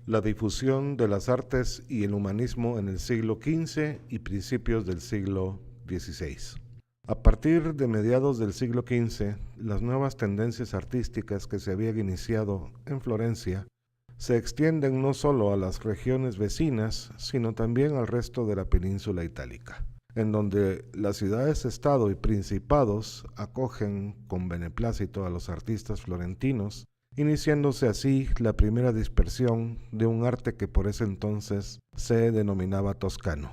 La difusión de las artes y el humanismo en el siglo XV y principios del siglo XVI. A partir de mediados del siglo XV, las nuevas tendencias artísticas que se habían iniciado en Florencia se extienden no solo a las regiones vecinas, sino también al resto de la península itálica, en donde las ciudades-estado y principados acogen con beneplácito a los artistas florentinos, iniciándose así la primera dispersión de un arte que por ese entonces se denominaba toscano.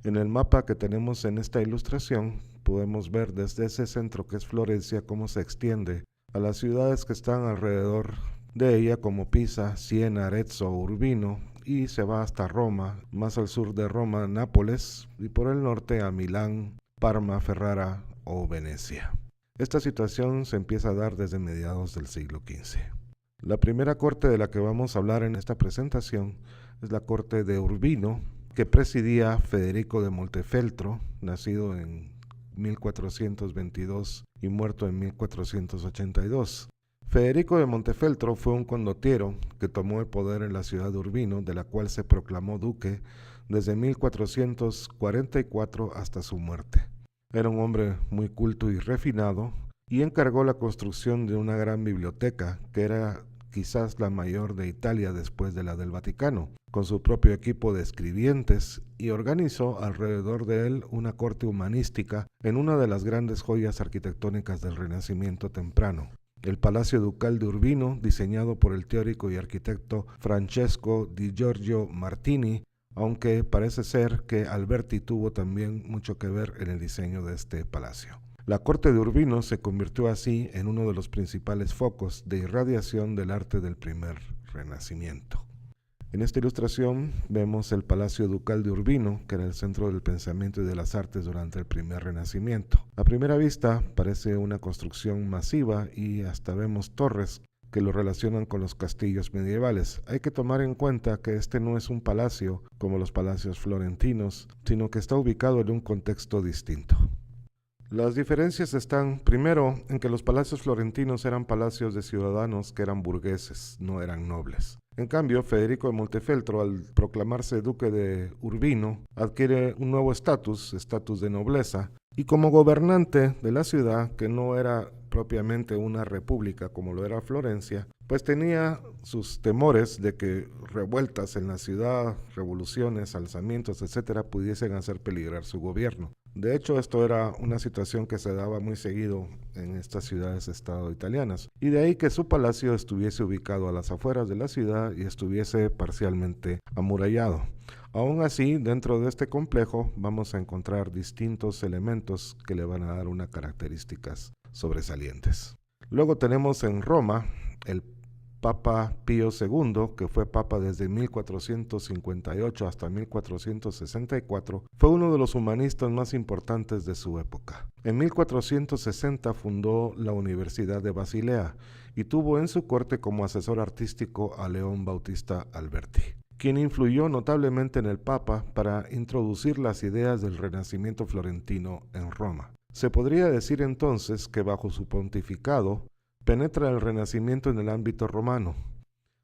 En el mapa que tenemos en esta ilustración podemos ver desde ese centro que es Florencia cómo se extiende a las ciudades que están alrededor de ella como Pisa, Siena, Arezzo, Urbino, y se va hasta Roma, más al sur de Roma, Nápoles, y por el norte a Milán, Parma, Ferrara o Venecia. Esta situación se empieza a dar desde mediados del siglo XV. La primera corte de la que vamos a hablar en esta presentación es la corte de Urbino, que presidía Federico de Montefeltro, nacido en 1422 y muerto en 1482. Federico de Montefeltro fue un condottiero que tomó el poder en la ciudad de Urbino, de la cual se proclamó duque desde 1444 hasta su muerte. Era un hombre muy culto y refinado y encargó la construcción de una gran biblioteca que era quizás la mayor de Italia después de la del Vaticano, con su propio equipo de escribientes, y organizó alrededor de él una corte humanística en una de las grandes joyas arquitectónicas del Renacimiento temprano, el Palacio Ducal de Urbino, diseñado por el teórico y arquitecto Francesco di Giorgio Martini, aunque parece ser que Alberti tuvo también mucho que ver en el diseño de este palacio. La corte de Urbino se convirtió así en uno de los principales focos de irradiación del arte del primer Renacimiento. En esta ilustración vemos el Palacio Ducal de Urbino, que era el centro del pensamiento y de las artes durante el primer Renacimiento. A primera vista parece una construcción masiva y hasta vemos torres que lo relacionan con los castillos medievales. Hay que tomar en cuenta que este no es un palacio como los palacios florentinos, sino que está ubicado en un contexto distinto. Las diferencias están, primero, en que los palacios florentinos eran palacios de ciudadanos que eran burgueses, no eran nobles. En cambio, Federico de Montefeltro, al proclamarse duque de Urbino, adquiere un nuevo estatus de nobleza, y como gobernante de la ciudad, que no era propiamente una república como lo era Florencia, pues tenía sus temores de que revueltas en la ciudad, revoluciones, alzamientos, etcétera, pudiesen hacer peligrar su gobierno. De hecho, esto era una situación que se daba muy seguido en estas ciudades-estado italianas, y de ahí que su palacio estuviese ubicado a las afueras de la ciudad y estuviese parcialmente amurallado. Aún así, dentro de este complejo vamos a encontrar distintos elementos que le van a dar unas características sobresalientes. Luego tenemos en Roma el Papa Pío II, que fue papa desde 1458 hasta 1464, fue uno de los humanistas más importantes de su época. En 1460 fundó la Universidad de Basilea y tuvo en su corte como asesor artístico a León Bautista Alberti, quien influyó notablemente en el Papa para introducir las ideas del Renacimiento florentino en Roma. Se podría decir entonces que bajo su pontificado penetra el Renacimiento en el ámbito romano.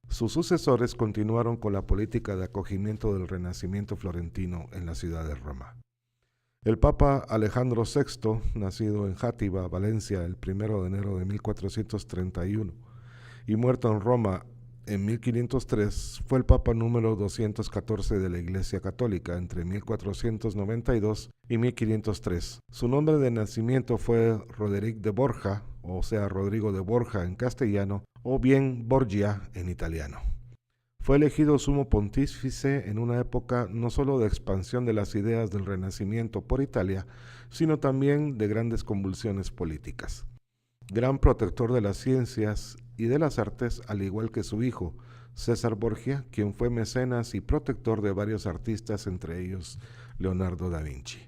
Sus sucesores continuaron con la política de acogimiento del Renacimiento florentino en la ciudad de Roma. El Papa Alejandro VI, nacido en Játiva, Valencia, el 1 de enero de 1431 y muerto en Roma en 1503, fue el Papa número 214 de la Iglesia Católica entre 1492 y 1503. Su nombre de nacimiento fue Roderick de Borja, o sea, Rodrigo de Borja en castellano, o bien Borgia en italiano. Fue elegido sumo pontífice en una época no solo de expansión de las ideas del Renacimiento por Italia, sino también de grandes convulsiones políticas. Gran protector de las ciencias y de las artes, al igual que su hijo, César Borgia, quien fue mecenas y protector de varios artistas, entre ellos Leonardo da Vinci.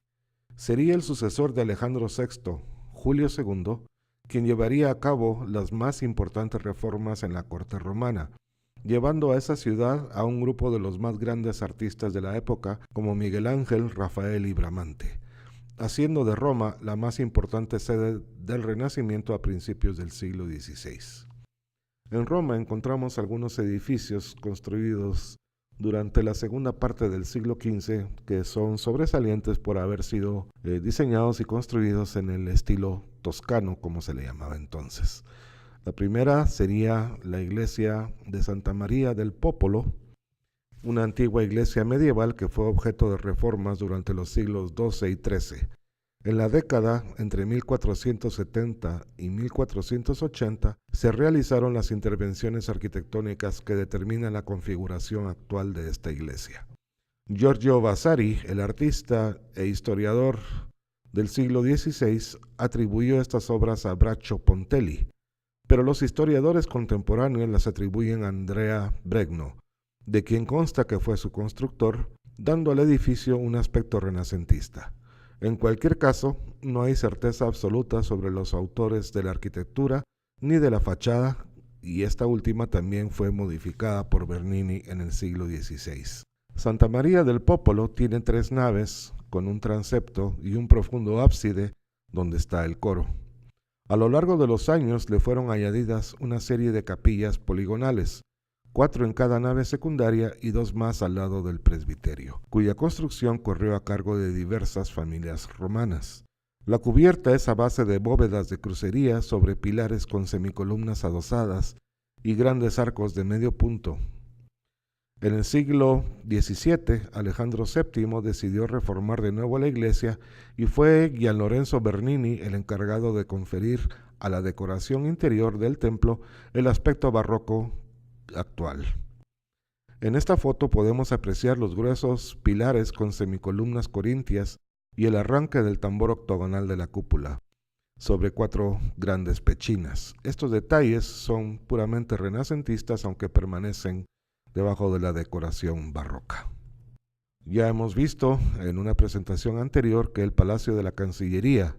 Sería el sucesor de Alejandro VI, Julio II, quien llevaría a cabo las más importantes reformas en la corte romana, llevando a esa ciudad a un grupo de los más grandes artistas de la época, como Miguel Ángel, Rafael y Bramante, haciendo de Roma la más importante sede del Renacimiento a principios del siglo XVI. En Roma encontramos algunos edificios construidos durante la segunda parte del siglo XV, que son sobresalientes por haber sido diseñados y construidos en el estilo toscano, como se le llamaba entonces. La primera sería la iglesia de Santa María del Popolo, una antigua iglesia medieval que fue objeto de reformas durante los siglos XII y XIII. En la década entre 1470 y 1480 se realizaron las intervenciones arquitectónicas que determinan la configuración actual de esta iglesia. Giorgio Vasari, el artista e historiador del siglo XVI, atribuyó estas obras a Braccio Pontelli, pero los historiadores contemporáneos las atribuyen a Andrea Bregno, de quien consta que fue su constructor, dando al edificio un aspecto renacentista. En cualquier caso, no hay certeza absoluta sobre los autores de la arquitectura ni de la fachada, y esta última también fue modificada por Bernini en el siglo XVI. Santa María del Popolo tiene 3 naves con un transepto y un profundo ábside donde está el coro. A lo largo de los años le fueron añadidas una serie de capillas poligonales, 4 en cada nave secundaria y 2 más al lado del presbiterio, cuya construcción corrió a cargo de diversas familias romanas. La cubierta es a base de bóvedas de crucería sobre pilares con semicolumnas adosadas y grandes arcos de medio punto. En el siglo XVII, Alejandro VII decidió reformar de nuevo la iglesia y fue Gian Lorenzo Bernini el encargado de conferir a la decoración interior del templo el aspecto barroco actual. En esta foto podemos apreciar los gruesos pilares con semicolumnas corintias y el arranque del tambor octogonal de la cúpula, sobre 4 grandes pechinas. Estos detalles son puramente renacentistas, aunque permanecen debajo de la decoración barroca. Ya hemos visto en una presentación anterior que el Palacio de la Cancillería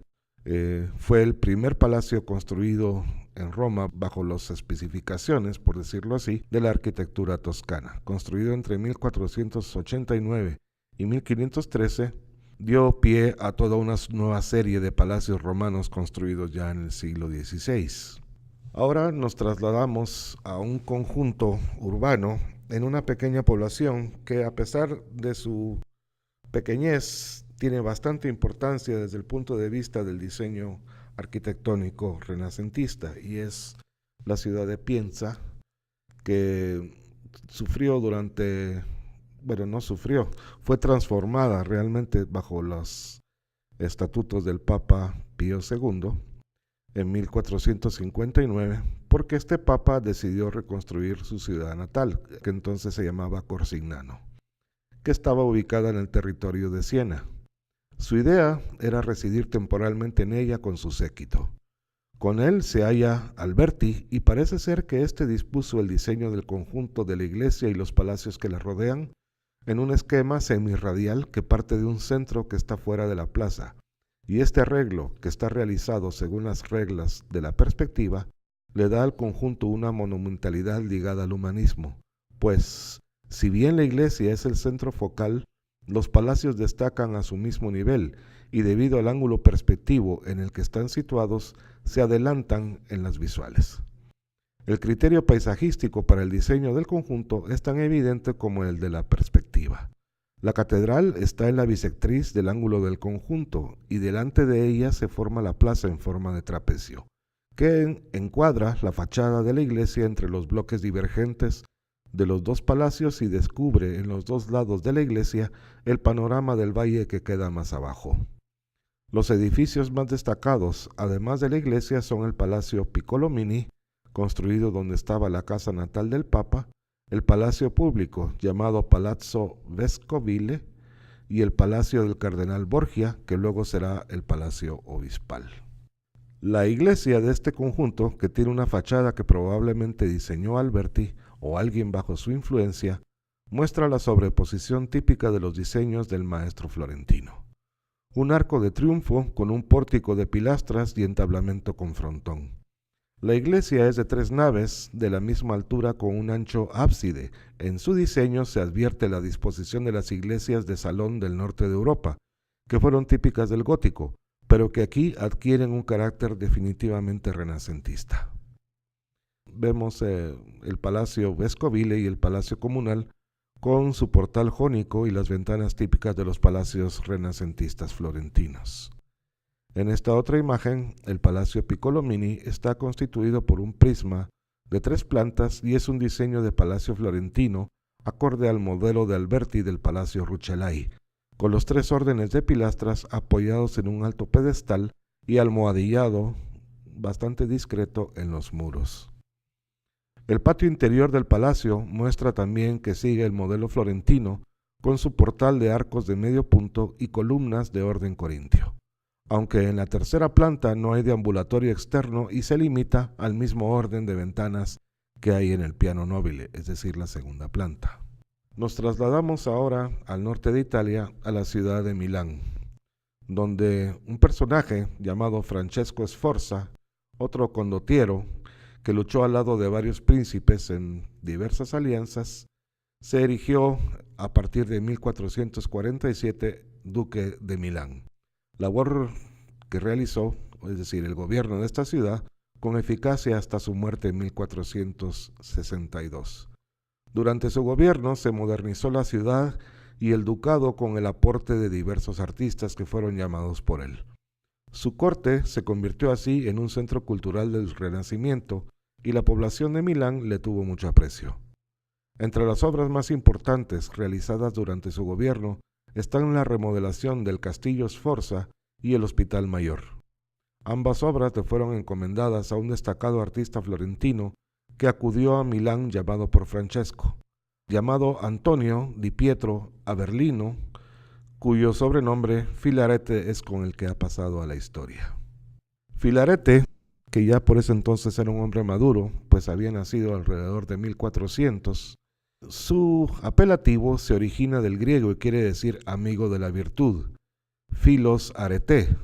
fue el primer palacio construido en Roma bajo las especificaciones, por decirlo así, de la arquitectura toscana. Construido entre 1489 y 1513, dio pie a toda una nueva serie de palacios romanos construidos ya en el siglo XVI. Ahora nos trasladamos a un conjunto urbano en una pequeña población que, a pesar de su pequeñez, tiene bastante importancia desde el punto de vista del diseño arquitectónico renacentista, y es la ciudad de Pienza, que fue transformada realmente bajo los estatutos del Papa Pío II en 1459, porque este papa decidió reconstruir su ciudad natal, que entonces se llamaba Corsignano, que estaba ubicada en el territorio de Siena. Su idea era residir temporalmente en ella con su séquito. Con él se halla Alberti, y parece ser que éste dispuso el diseño del conjunto de la iglesia y los palacios que la rodean en un esquema semirradial que parte de un centro que está fuera de la plaza, y este arreglo, que está realizado según las reglas de la perspectiva, le da al conjunto una monumentalidad ligada al humanismo, pues, si bien la iglesia es el centro focal, los palacios destacan a su mismo nivel y debido al ángulo perspectivo en el que están situados, se adelantan en las visuales. El criterio paisajístico para el diseño del conjunto es tan evidente como el de la perspectiva. La catedral está en la bisectriz del ángulo del conjunto y delante de ella se forma la plaza en forma de trapecio, que encuadra la fachada de la iglesia entre los bloques divergentes de los 2 palacios y descubre en los 2 lados de la iglesia el panorama del valle que queda más abajo. Los edificios más destacados, además de la iglesia, son el Palacio Piccolomini, construido donde estaba la casa natal del Papa, el Palacio Público, llamado Palazzo Vescovile, y el Palacio del Cardenal Borgia, que luego será el Palacio Obispal. La iglesia de este conjunto, que tiene una fachada que probablemente diseñó Alberti o alguien bajo su influencia, muestra la sobreposición típica de los diseños del maestro florentino. Un arco de triunfo con un pórtico de pilastras y entablamento con frontón. La iglesia es de 3 naves de la misma altura con un ancho ábside. En su diseño se advierte la disposición de las iglesias de salón del norte de Europa, que fueron típicas del gótico, pero que aquí adquieren un carácter definitivamente renacentista. Vemos el Palacio Vescovile y el Palacio Comunal con su portal jónico y las ventanas típicas de los palacios renacentistas florentinos. En esta otra imagen, el Palacio Piccolomini está constituido por un prisma de 3 plantas y es un diseño de palacio florentino acorde al modelo de Alberti del Palacio Rucellai, con los 3 órdenes de pilastras apoyados en un alto pedestal y almohadillado bastante discreto en los muros. El patio interior del palacio muestra también que sigue el modelo florentino con su portal de arcos de medio punto y columnas de orden corintio, aunque en la tercera planta no hay deambulatorio externo y se limita al mismo orden de ventanas que hay en el piano nobile, es decir, la segunda planta. Nos trasladamos ahora al norte de Italia, a la ciudad de Milán, donde un personaje llamado Francesco Sforza, otro condottiero, que luchó al lado de varios príncipes en diversas alianzas, se erigió a partir de 1447 duque de Milán. Labor que realizó, es decir, el gobierno de esta ciudad, con eficacia hasta su muerte en 1462. Durante su gobierno se modernizó la ciudad y el ducado con el aporte de diversos artistas que fueron llamados por él. Su corte se convirtió así en un centro cultural del Renacimiento y la población de Milán le tuvo mucho aprecio. Entre las obras más importantes realizadas durante su gobierno están la remodelación del Castillo Sforza y el Hospital Mayor. Ambas obras le fueron encomendadas a un destacado artista florentino que acudió a Milán llamado por Francesco, llamado Antonio di Pietro Averlino, cuyo sobrenombre Filarete es con el que ha pasado a la historia. Filarete, que ya por ese entonces era un hombre maduro, pues había nacido alrededor de 1400, su apelativo se origina del griego y quiere decir amigo de la virtud, Philos Arete.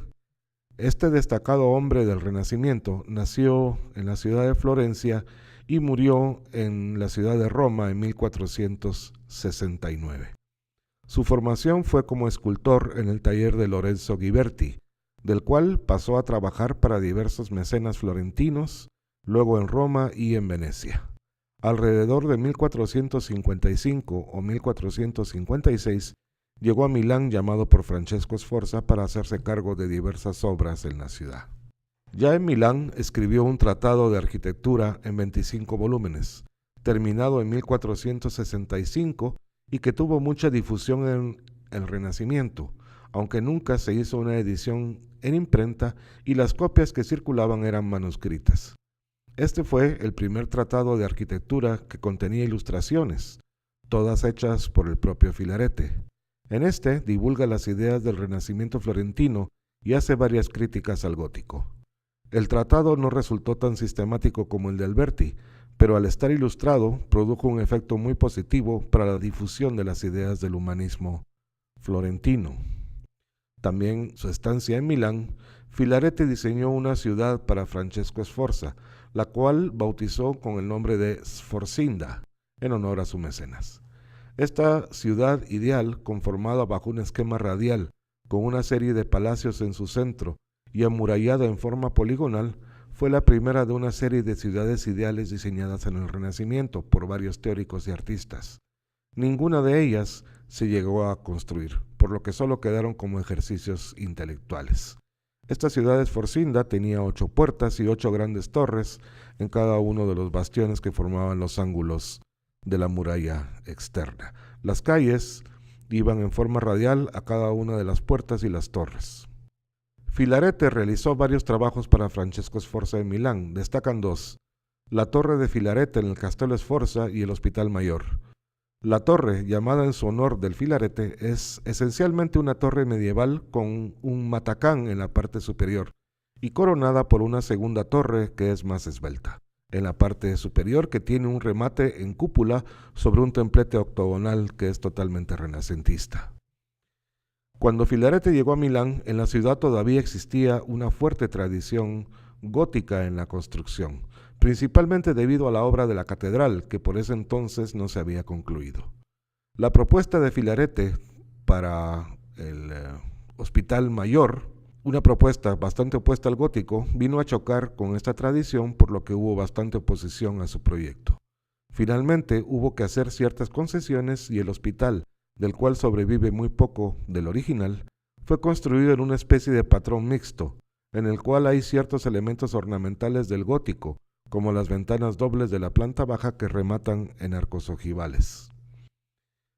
Este destacado hombre del Renacimiento nació en la ciudad de Florencia y murió en la ciudad de Roma en 1469. Su formación fue como escultor en el taller de Lorenzo Ghiberti, del cual pasó a trabajar para diversos mecenas florentinos, luego en Roma y en Venecia. Alrededor de 1455 o 1456 llegó a Milán llamado por Francesco Sforza para hacerse cargo de diversas obras en la ciudad. Ya en Milán escribió un tratado de arquitectura en 25 volúmenes, terminado en 1465 y que tuvo mucha difusión en el Renacimiento, aunque nunca se hizo una edición en imprenta y las copias que circulaban eran manuscritas. Este fue el primer tratado de arquitectura que contenía ilustraciones, todas hechas por el propio Filarete. En este divulga las ideas del Renacimiento florentino y hace varias críticas al gótico. El tratado no resultó tan sistemático como el de Alberti, pero al estar ilustrado produjo un efecto muy positivo para la difusión de las ideas del humanismo florentino. También su estancia en Milán, Filarete diseñó una ciudad para Francesco Sforza, la cual bautizó con el nombre de Sforcinda, en honor a su mecenas. Esta ciudad ideal, conformada bajo un esquema radial, con una serie de palacios en su centro y amurallada en forma poligonal, fue la primera de una serie de ciudades ideales diseñadas en el Renacimiento por varios teóricos y artistas. Ninguna de ellas se llegó a construir, por lo que solo quedaron como ejercicios intelectuales. Esta ciudad Sforcinda tenía 8 puertas y 8 grandes torres en cada uno de los bastiones que formaban los ángulos de la muralla externa. Las calles iban en forma radial a cada una de las puertas y las torres. Filarete realizó varios trabajos para Francesco Sforza en Milán. Destacan 2: la torre de Filarete en el Castello Sforza y el Hospital Mayor. La torre, llamada en su honor del Filarete, es esencialmente una torre medieval con un matacán en la parte superior y coronada por una segunda torre que es más esbelta en la parte superior, que tiene un remate en cúpula sobre un templete octogonal que es totalmente renacentista. Cuando Filarete llegó a Milán, en la ciudad todavía existía una fuerte tradición gótica en la construcción, principalmente debido a la obra de la catedral, que por ese entonces no se había concluido. La propuesta de Filarete para el Hospital Mayor, una propuesta bastante opuesta al gótico, vino a chocar con esta tradición, por lo que hubo bastante oposición a su proyecto. Finalmente hubo que hacer ciertas concesiones y el hospital, del cual sobrevive muy poco del original, fue construido en una especie de patrón mixto, en el cual hay ciertos elementos ornamentales del gótico, como las ventanas dobles de la planta baja que rematan en arcos ojivales.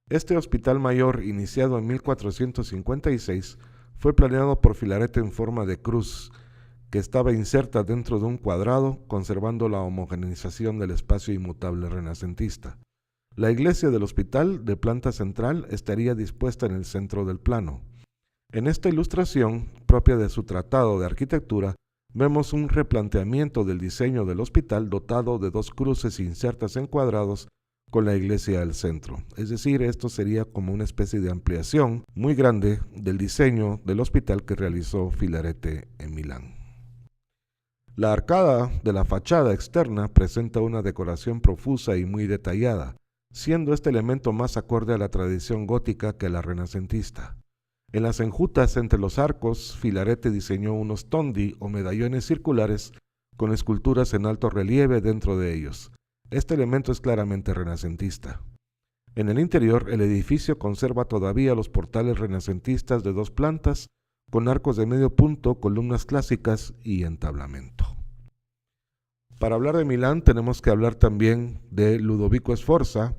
Este hospital mayor, iniciado en 1456, fue planeado por Filarete en forma de cruz, que estaba inserta dentro de un cuadrado, conservando la homogeneización del espacio inmutable renacentista. La iglesia del hospital, de planta central, estaría dispuesta en el centro del plano. En esta ilustración, propia de su tratado de arquitectura, vemos un replanteamiento del diseño del hospital dotado de dos cruces insertas en cuadrados con la iglesia al centro. Es decir, esto sería como una especie de ampliación muy grande del diseño del hospital que realizó Filarete en Milán. La arcada de la fachada externa presenta una decoración profusa y muy detallada, siendo este elemento más acorde a la tradición gótica que a la renacentista. En las enjutas entre los arcos, Filarete diseñó unos tondi o medallones circulares con esculturas en alto relieve dentro de ellos. Este elemento es claramente renacentista. En el interior, el edificio conserva todavía los portales renacentistas de dos plantas, con arcos de medio punto, columnas clásicas y entablamento. Para hablar de Milán tenemos que hablar también de Ludovico Sforza,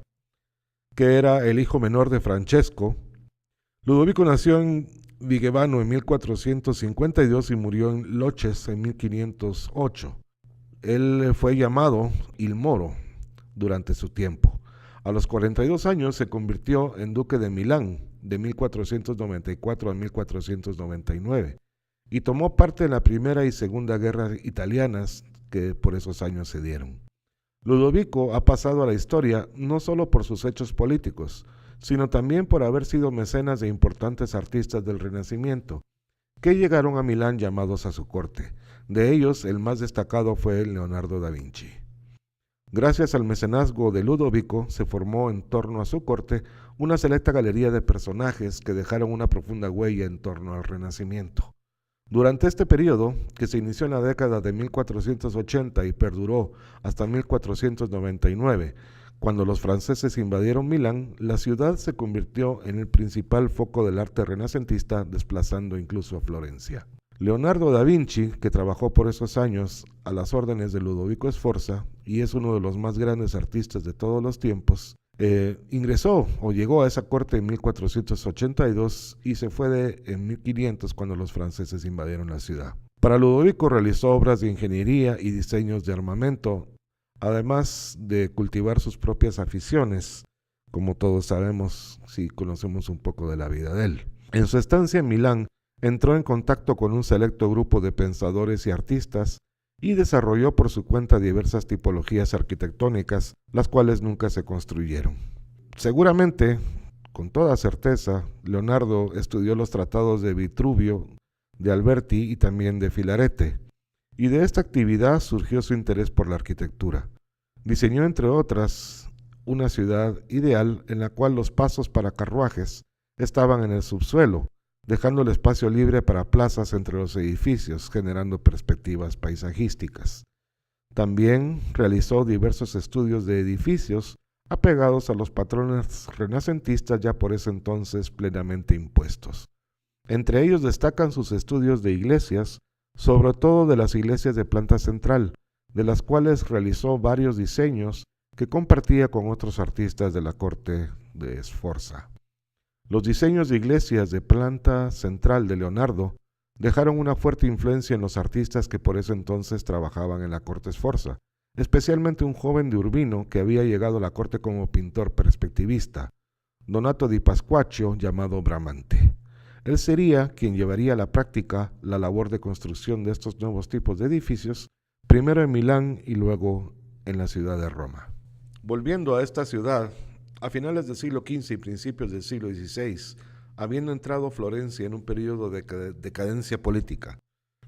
que era el hijo menor de Francesco. Ludovico nació en Vigevano en 1452 y murió en Loches en 1508. Él fue llamado Il Moro durante su tiempo. A los 42 años se convirtió en duque de Milán de 1494 a 1499 y tomó parte en la Primera y Segunda Guerra italianas que por esos años se dieron. Ludovico ha pasado a la historia no solo por sus hechos políticos, sino también por haber sido mecenas de importantes artistas del Renacimiento, que llegaron a Milán llamados a su corte. De ellos, el más destacado fue Leonardo da Vinci. Gracias al mecenazgo de Ludovico, se formó en torno a su corte una selecta galería de personajes que dejaron una profunda huella en torno al Renacimiento. Durante este periodo, que se inició en la década de 1480 y perduró hasta 1499, cuando los franceses invadieron Milán, la ciudad se convirtió en el principal foco del arte renacentista, desplazando incluso a Florencia. Leonardo da Vinci, que trabajó por esos años a las órdenes de Ludovico Sforza y es uno de los más grandes artistas de todos los tiempos, ingresó o llegó a esa corte en 1482 y se fue en 1500 cuando los franceses invadieron la ciudad. Para Ludovico realizó obras de ingeniería y diseños de armamento, además de cultivar sus propias aficiones, como todos sabemos si conocemos un poco de la vida de él. En su estancia en Milán, entró en contacto con un selecto grupo de pensadores y artistas y desarrolló por su cuenta diversas tipologías arquitectónicas, las cuales nunca se construyeron. Seguramente, con toda certeza, Leonardo estudió los tratados de Vitruvio, de Alberti y también de Filarete, y de esta actividad surgió su interés por la arquitectura. Diseñó, entre otras, una ciudad ideal en la cual los pasos para carruajes estaban en el subsuelo, dejando el espacio libre para plazas entre los edificios, generando perspectivas paisajísticas. También realizó diversos estudios de edificios apegados a los patrones renacentistas ya por ese entonces plenamente impuestos. Entre ellos destacan sus estudios de iglesias, sobre todo de las iglesias de planta central, de las cuales realizó varios diseños que compartía con otros artistas de la corte de Sforza. Los diseños de iglesias de planta central de Leonardo dejaron una fuerte influencia en los artistas que por ese entonces trabajaban en la corte Sforza, especialmente un joven de Urbino que había llegado a la corte como pintor perspectivista, Donato di Pasquaccio, llamado Bramante. Él sería quien llevaría a la práctica la labor de construcción de estos nuevos tipos de edificios, primero en Milán y luego en la ciudad de Roma. Volviendo a esta ciudad, a finales del siglo XV y principios del siglo XVI, habiendo entrado Florencia en un periodo de decadencia política,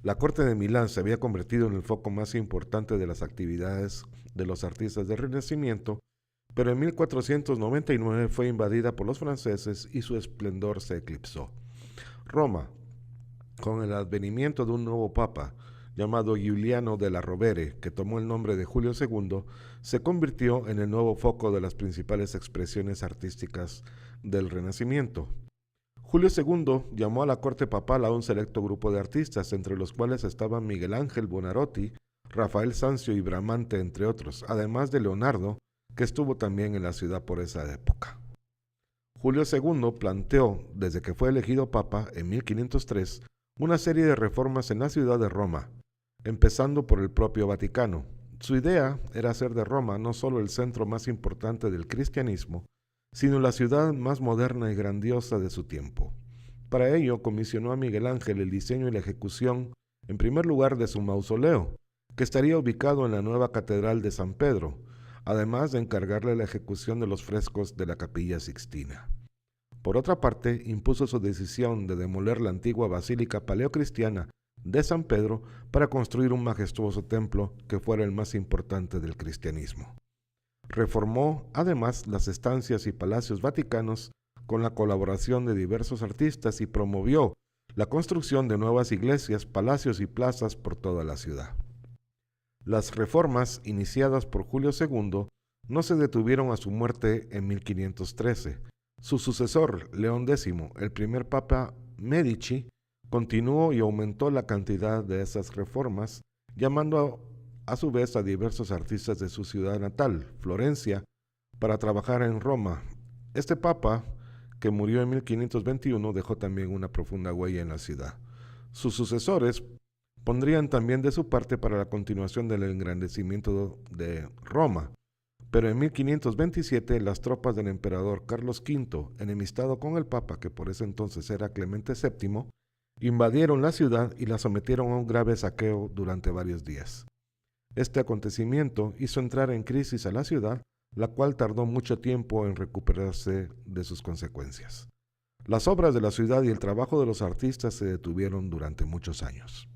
la corte de Milán se había convertido en el foco más importante de las actividades de los artistas del Renacimiento, pero en 1499 fue invadida por los franceses y su esplendor se eclipsó. Roma, con el advenimiento de un nuevo papa llamado Giuliano della Rovere, que tomó el nombre de Julio II, se convirtió en el nuevo foco de las principales expresiones artísticas del Renacimiento. Julio II llamó a la corte papal a un selecto grupo de artistas, entre los cuales estaban Miguel Ángel Buonarroti, Rafael Sanzio y Bramante, entre otros, además de Leonardo, que estuvo también en la ciudad por esa época. Julio II planteó, desde que fue elegido papa en 1503, una serie de reformas en la ciudad de Roma, empezando por el propio Vaticano. Su idea era hacer de Roma no solo el centro más importante del cristianismo, sino la ciudad más moderna y grandiosa de su tiempo. Para ello comisionó a Miguel Ángel el diseño y la ejecución, en primer lugar, de su mausoleo, que estaría ubicado en la nueva Catedral de San Pedro, además de encargarle la ejecución de los frescos de la Capilla Sixtina. Por otra parte, impuso su decisión de demoler la antigua basílica paleocristiana de San Pedro para construir un majestuoso templo que fuera el más importante del cristianismo. Reformó además las estancias y palacios vaticanos con la colaboración de diversos artistas y promovió la construcción de nuevas iglesias, palacios y plazas por toda la ciudad. Las reformas iniciadas por Julio II no se detuvieron a su muerte en 1513. Su sucesor, León X, el primer papa Medici, continuó y aumentó la cantidad de esas reformas, llamando a su vez a diversos artistas de su ciudad natal, Florencia, para trabajar en Roma. Este papa, que murió en 1521, dejó también una profunda huella en la ciudad. Sus sucesores pondrían también de su parte para la continuación del engrandecimiento de Roma, pero en 1527 las tropas del emperador Carlos V, enemistado con el papa, que por ese entonces era Clemente VII, invadieron la ciudad y la sometieron a un grave saqueo durante varios días. Este acontecimiento hizo entrar en crisis a la ciudad, la cual tardó mucho tiempo en recuperarse de sus consecuencias. Las obras de la ciudad y el trabajo de los artistas se detuvieron durante muchos años.